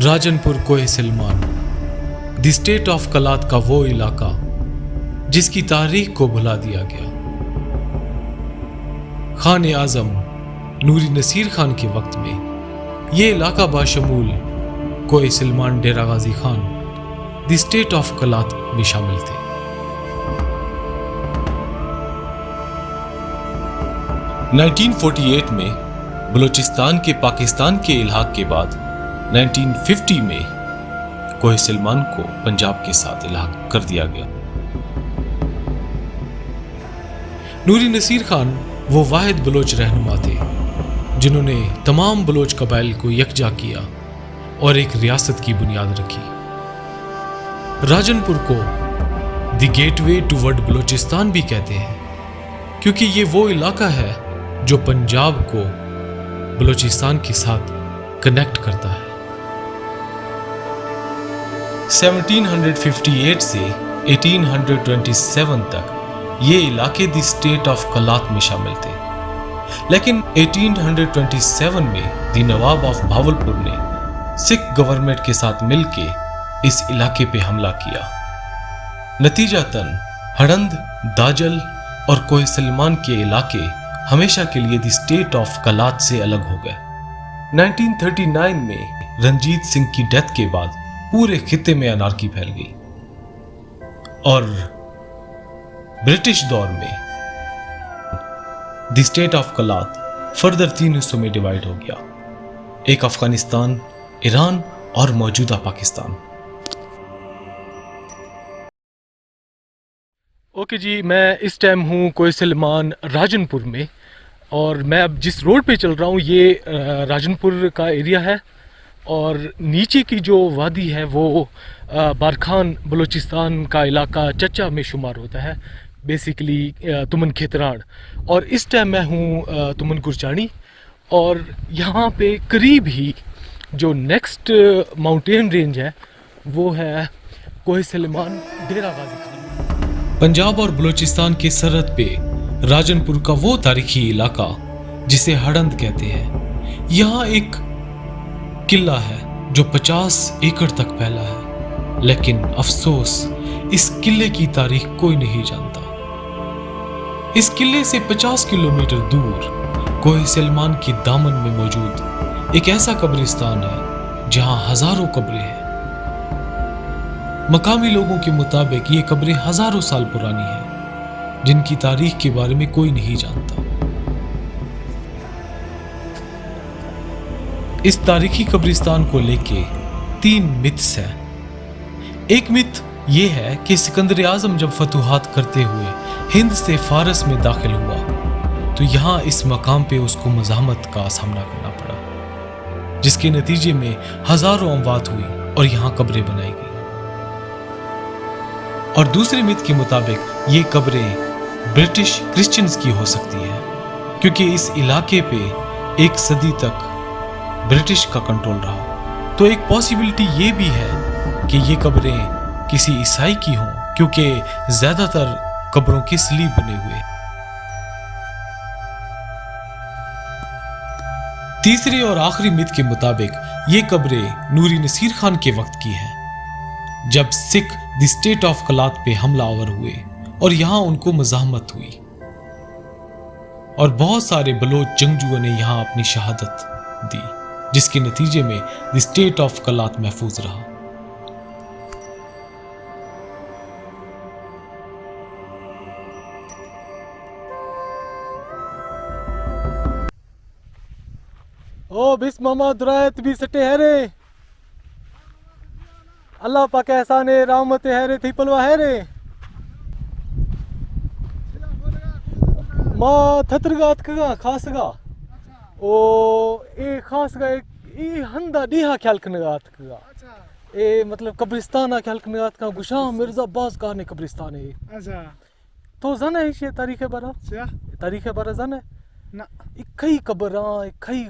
राजनपुर कोहे Salman, the state of कलात का वो इलाका जिसकी तारीख को भुला दिया गया। खान आजम नूरी नसीर खान के वक्त में ये इलाका बाशमूल Kohe Salman, Dera Ghazi Khan, the state of Kalat में शामिल थे। (1948) में बलूचिस्तान के पाकिस्तान के इल्हाक के बाद 1950 में कोहे सलमान को पंजाब के साथ इल्हाक कर दिया गया। नूरी नसीर खान वो वाहिद बलोच रहनुमा थे जिन्होंने तमाम बलोच कबाइल को यकजा किया और एक रियासत की बुनियाद रखी। राजनपुर को द गेटवे टुवर्ड बलूचिस्तान भी कहते हैं क्योंकि ये वो इलाका है जो पंजाब को बलूचिस्तान के साथ कनेक्ट करता है। 1758 से 1827 तक ये इलाके द स्टेट ऑफ कलात में शामिल थे, लेकिन 1827 में द नवाब ऑफ भावलपुर ने सिख गवर्नमेंट के साथ मिलके इस इलाके पे हमला किया। नतीजतन हड़ंद, दाजल और कोहे सलमान के इलाके हमेशा के लिए द स्टेट ऑफ कलात से अलग हो गए। 1939 में रंजीत सिंह की डेथ के बाद पूरे खित्ते में अनार्की फैल गई और ब्रिटिश दौर में the state of Kalat further 3 हिस्सों में डिवाइड हो गया, एक अफगानिस्तान, ईरान और मौजूदा पाकिस्तान। ओके जी, मैं इस टाइम हूँ कोहे सलमान राजनपुर में और मैं अब जिस रोड पे चल रहा हूँ ये राजनपुर का एरिया है और नीचे की जो वादी है वो बारखान बलूचिस्तान का इलाका चचा में शुमार होता है, बेसिकली तुमन खेतराड़। और इस टाइम मैं हूँ तुमन गुरचानी और यहाँ पे करीब ही जो नेक्स्ट माउंटेन रेंज है वो है कोहे सलमान, डेरा गाजी खान। पंजाब और बलूचिस्तान के सरहद पे राजनपुर का वो तारीखी इलाका जिसे हड़ंद कहते हैं। यहाँ एक किला है जो 50 एकड़ तक फैला है, लेकिन अफसोस इस किले की तारीख कोई नहीं जानता। इस किले से 50 किलोमीटर दूर कोहे सलमान के दामन में मौजूद एक ऐसा कब्रिस्तान है जहां हजारों कब्रें हैं। मकामी लोगों के मुताबिक ये कब्रें हजारों साल पुरानी हैं, जिनकी तारीख के बारे में कोई नहीं जानता। इस तारीखी कब्रिस्तान को लेके 3 मिथ्स हैं। एक मिथ ये है कि सिकंदर आजम जब फतूहात करते हुए हिंद से फारस में दाखिल हुआ तो यहाँ इस मकाम पे उसको मज़ाहमत का सामना करना पड़ा, जिसके नतीजे में हजारों अमवात हुई और यहाँ कब्रें बनाई गई। और दूसरे मिथ के मुताबिक ये कब्रें ब्रिटिश क्रिश्चियंस की हो सकती है क्योंकि इस इलाके पे 1 सदी तक ब्रिटिश का कंट्रोल रहा। तो एक पॉसिबिलिटी ये भी है कि ये कब्रें किसी ईसाई की हों क्योंकि ज्यादातर कब्रों के स्लीब बने हुए। तीसरे और आखिरी मिथ के मुताबिक ये कब्रें नूरी नसीर खान के वक्त की हैं, जब सिख द स्टेट ऑफ कलात पे हमलावर हुए और यहां उनको मज़ाहमत हुई और बहुत सारे बलोच जंगजुओं ने यहां अपनी शहादत दी, जिसके नतीजे में द स्टेट ऑफ कलात महफूज रहा। ओ बिस मामा दुरायत भी सटे है रे, अल्लाह पाक एहसान है, रहमत है रे, थी पलवा है रे मां थतरगात का खासगा ओ ए खासगा ए हंदा डीहा ख्याल कनगात का ए मतलब कब्रिस्तान ख्याल कनगात का गुशाम मिर्जा अब्बास का ने कब्रिस्तान है। अच्छा तो जाना है ये तारीख बारा जाना है ना, इकई कब्र इकई